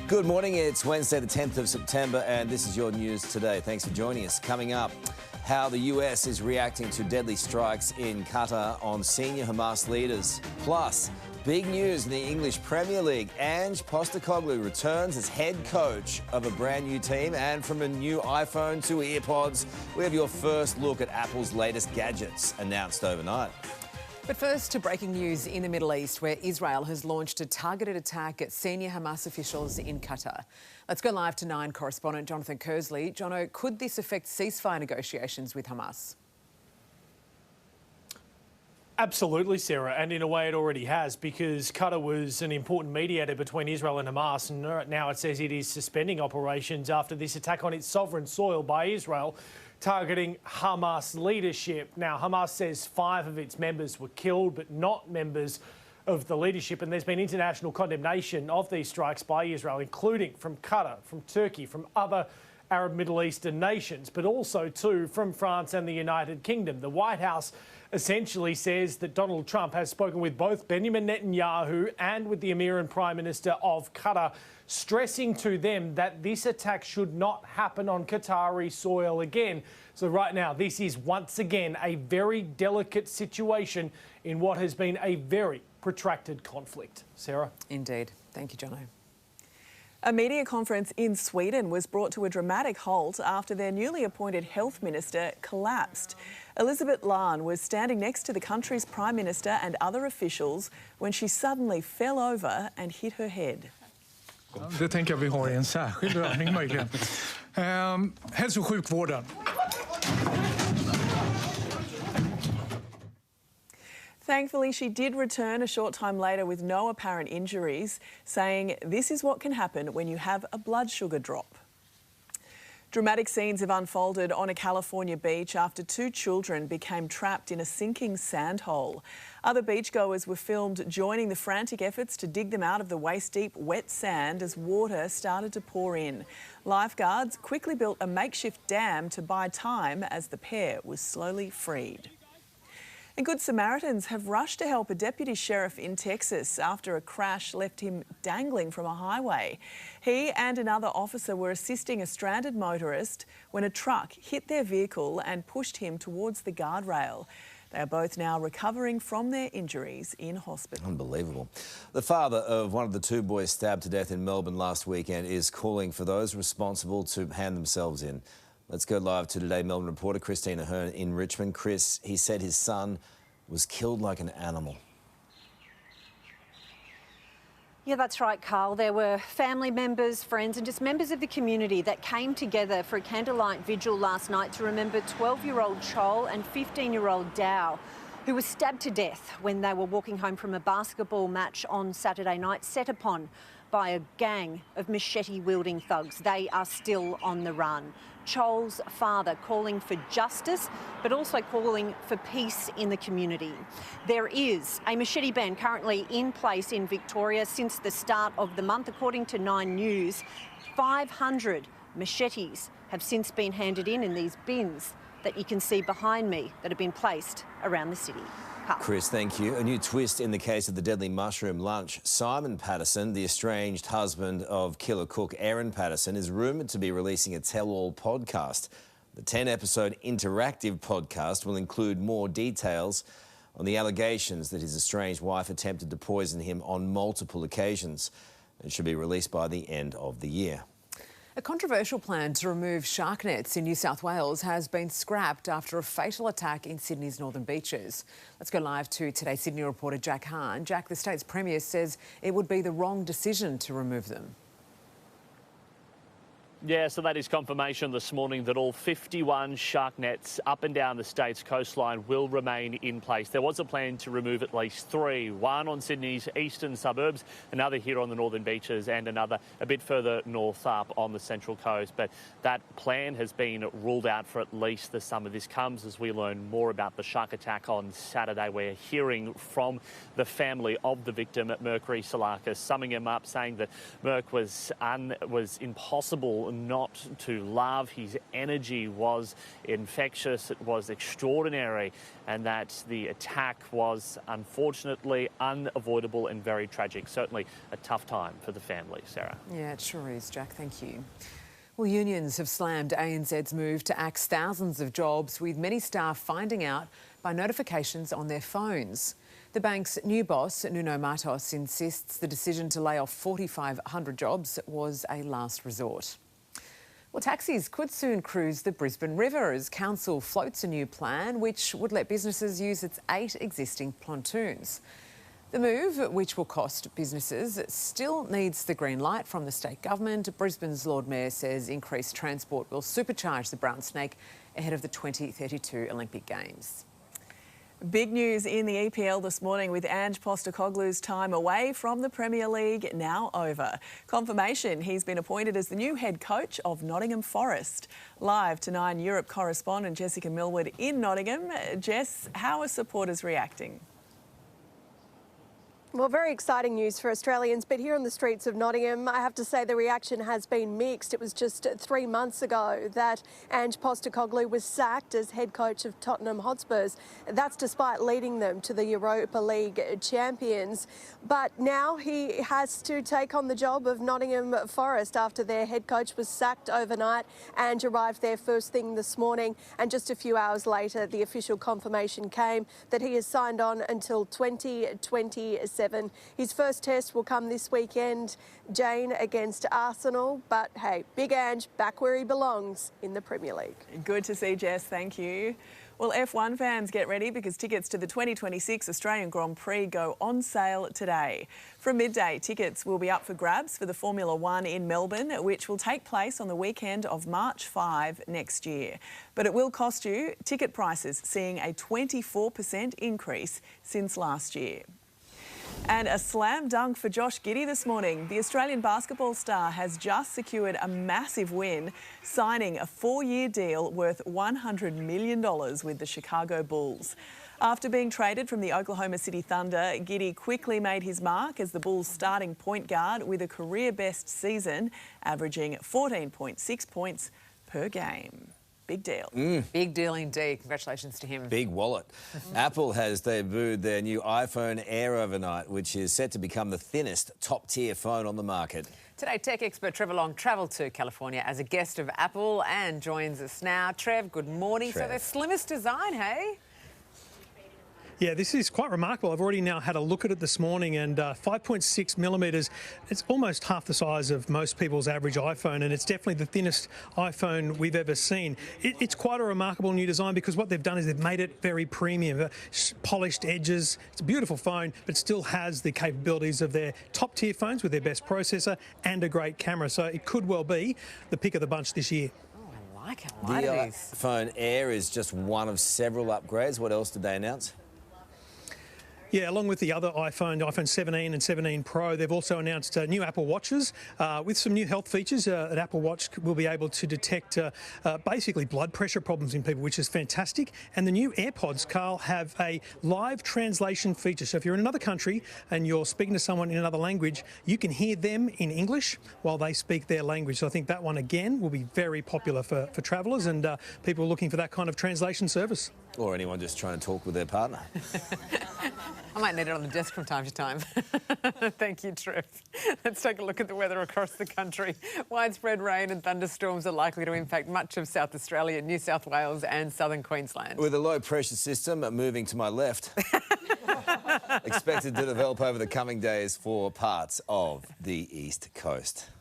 Good morning, it's Wednesday the 10th of September and this is your news today. Thanks for joining us. Coming up, how the US is reacting to deadly strikes in Qatar on senior Hamas leaders. Plus, big news in the English Premier League. Ange Postecoglou returns as head coach of a brand new team, and from a new iPhone to EarPods, we have your first look at Apple's latest gadgets announced overnight. But first to breaking news in the Middle East, where Israel has launched a targeted attack at senior Hamas officials in Qatar. Let's go live to Nine correspondent Jonathan Kersley. Jono, could this affect ceasefire negotiations with Hamas? Absolutely, Sarah, and in a way it already has, because Qatar was an important mediator between Israel and Hamas, and now it says it is suspending operations after this attack on its sovereign soil by Israel, targeting Hamas leadership. Now, Hamas says 5 of its members were killed, but not members of the leadership, and there's been international condemnation of these strikes by Israel, including from Qatar, from Turkey, from other Arab Middle Eastern nations, but also too from France and the United Kingdom. The White House essentially says that Donald Trump has spoken with both Benjamin Netanyahu and with the Emir and Prime Minister of Qatar, stressing to them that this attack should not happen on Qatari soil again. So right now, this is once again a very delicate situation in what has been a very protracted conflict. Sarah? Indeed. Thank you, Jono. A media conference in Sweden was brought to a dramatic halt after their newly appointed health minister collapsed. Elizabeth Lahn was standing next to the country's prime minister and other officials when she suddenly fell over and hit her head. Det tänker jag vi har i en särskild övning möjligen. Hälso- och sjukvården. Thankfully, she did return a short time later with no apparent injuries, saying this is what can happen when you have a blood sugar drop. Dramatic scenes have unfolded on a California beach after 2 children became trapped in a sinking sand hole. Other beachgoers were filmed joining the frantic efforts to dig them out of the waist-deep wet sand as water started to pour in. Lifeguards quickly built a makeshift dam to buy time as the pair was slowly freed. And Good Samaritans have rushed to help a deputy sheriff in Texas after a crash left him dangling from a highway. He and another officer were assisting a stranded motorist when a truck hit their vehicle and pushed him towards the guardrail. They are both now recovering from their injuries in hospital. Unbelievable. The father of one of the 2 boys stabbed to death in Melbourne last weekend is calling for those responsible to hand themselves in. Let's go live to Today Melbourne reporter Christina Ahern in Richmond. Chris, he said his son was killed like an animal. Yeah, that's right, Carl. There were family members, friends and just members of the community that came together for a candlelight vigil last night to remember 12-year-old Chol and 15-year-old Dow, who was stabbed to death when they were walking home from a basketball match on Saturday night, set upon by a gang of machete-wielding thugs. They are still on the run. Chol's father calling for justice, but also calling for peace in the community. There is a machete ban currently in place in Victoria since the start of the month. According to Nine News, 500 machetes have since been handed in these bins that you can see behind me that have been placed around the city. Chris, thank you. A new twist in the case of the deadly mushroom lunch. Simon Patterson, the estranged husband of killer cook Erin Patterson, is rumoured to be releasing a tell-all podcast. The 10-episode interactive podcast will include more details on the allegations that his estranged wife attempted to poison him on multiple occasions. It should be released by the end of the year. A controversial plan to remove shark nets in New South Wales has been scrapped after a fatal attack in Sydney's northern beaches. Let's go live to Today Sydney reporter Jack Hahn. Jack, the state's premier says it would be the wrong decision to remove them. Yeah, so that is confirmation this morning that all 51 shark nets up and down the state's coastline will remain in place. There was a plan to remove at least 3, one on Sydney's eastern suburbs, another here on the northern beaches and another a bit further north up on the central coast. But that plan has been ruled out for at least the summer. This comes as we learn more about the shark attack on Saturday. We're hearing from the family of the victim, Mercury Salakis, summing him up, saying that Merc was impossible not to love. His energy was infectious, it was extraordinary, and that the attack was unfortunately unavoidable and very tragic. Certainly a tough time for the family, Sarah. Yeah, it sure is, Jack. Thank you. Well, unions have slammed ANZ's move to axe thousands of jobs, with many staff finding out by notifications on their phones. The bank's new boss, Nuno Matos, insists the decision to lay off 4,500 jobs was a last resort. Well, taxis could soon cruise the Brisbane River as Council floats a new plan which would let businesses use its 8 existing pontoons. The move, which will cost businesses, still needs the green light from the state government. Brisbane's Lord Mayor says increased transport will supercharge the brown snake ahead of the 2032 Olympic Games. Big news in the EPL this morning, with Ange Postecoglou's time away from the Premier League now over. Confirmation he's been appointed as the new head coach of Nottingham Forest. Live to 9 Europe correspondent Jessica Millward in Nottingham. Jess, how are supporters reacting? Well, very exciting news for Australians, but here on the streets of Nottingham, I have to say the reaction has been mixed. It was just 3 months ago that Ange Postecoglou was sacked as head coach of Tottenham Hotspurs. That's despite leading them to the Europa League champions. But now he has to take on the job of Nottingham Forest after their head coach was sacked overnight. Ange arrived there first thing this morning, and just a few hours later, the official confirmation came that he has signed on until 2027. His first test will come this weekend, Jane, against Arsenal. But hey, Big Ange back where he belongs in the Premier League. Good to see, Jess. Thank you. Well, F1 fans, get ready because tickets to the 2026 Australian Grand Prix go on sale today. From midday, tickets will be up for grabs for the Formula One in Melbourne, which will take place on the weekend of March 5 next year. But it will cost you, ticket prices seeing a 24% increase since last year. And a slam dunk for Josh Giddey this morning. The Australian basketball star has just secured a massive win, signing a 4-year deal worth $100 million with the Chicago Bulls. After being traded from the Oklahoma City Thunder, Giddey quickly made his mark as the Bulls' starting point guard with a career-best season, averaging 14.6 points per game. Big deal. Big deal indeed. Congratulations to him. Big wallet. Apple has debuted their new iPhone Air overnight, which is set to become the thinnest top-tier phone on the market. Today, tech expert Trevor Long travelled to California as a guest of Apple and joins us now. Trev, good morning. Trev. So the slimmest design, hey? Yeah, this is quite remarkable. I've already now had a look at it this morning, and 5.6 millimetres, it's almost half the size of most people's average iPhone, and it's definitely the thinnest iPhone we've ever seen. It's quite a remarkable new design because what they've done is they've made it very premium, polished edges. It's a beautiful phone, but still has the capabilities of their top-tier phones with their best processor and a great camera. So it could well be the pick of the bunch this year. Oh, I like how light The it is. iPhone Air is just one of several upgrades. What else did they announce? Yeah, along with the other iPhone 17 and 17 Pro, they've also announced new Apple Watches with some new health features. An Apple Watch will be able to detect basically blood pressure problems in people, which is fantastic. And the new AirPods, Carl, have a live translation feature. So if you're in another country and you're speaking to someone in another language, you can hear them in English while they speak their language. So I think that one, again, will be very popular for travellers and people looking for that kind of translation service. Or anyone just trying to talk with their partner. I might need it on the desk from time to time. Thank you, Trev. Let's take a look at the weather across the country. Widespread rain and thunderstorms are likely to impact much of South Australia, New South Wales and southern Queensland. With a low pressure system moving to my left, expected to develop over the coming days for parts of the east coast.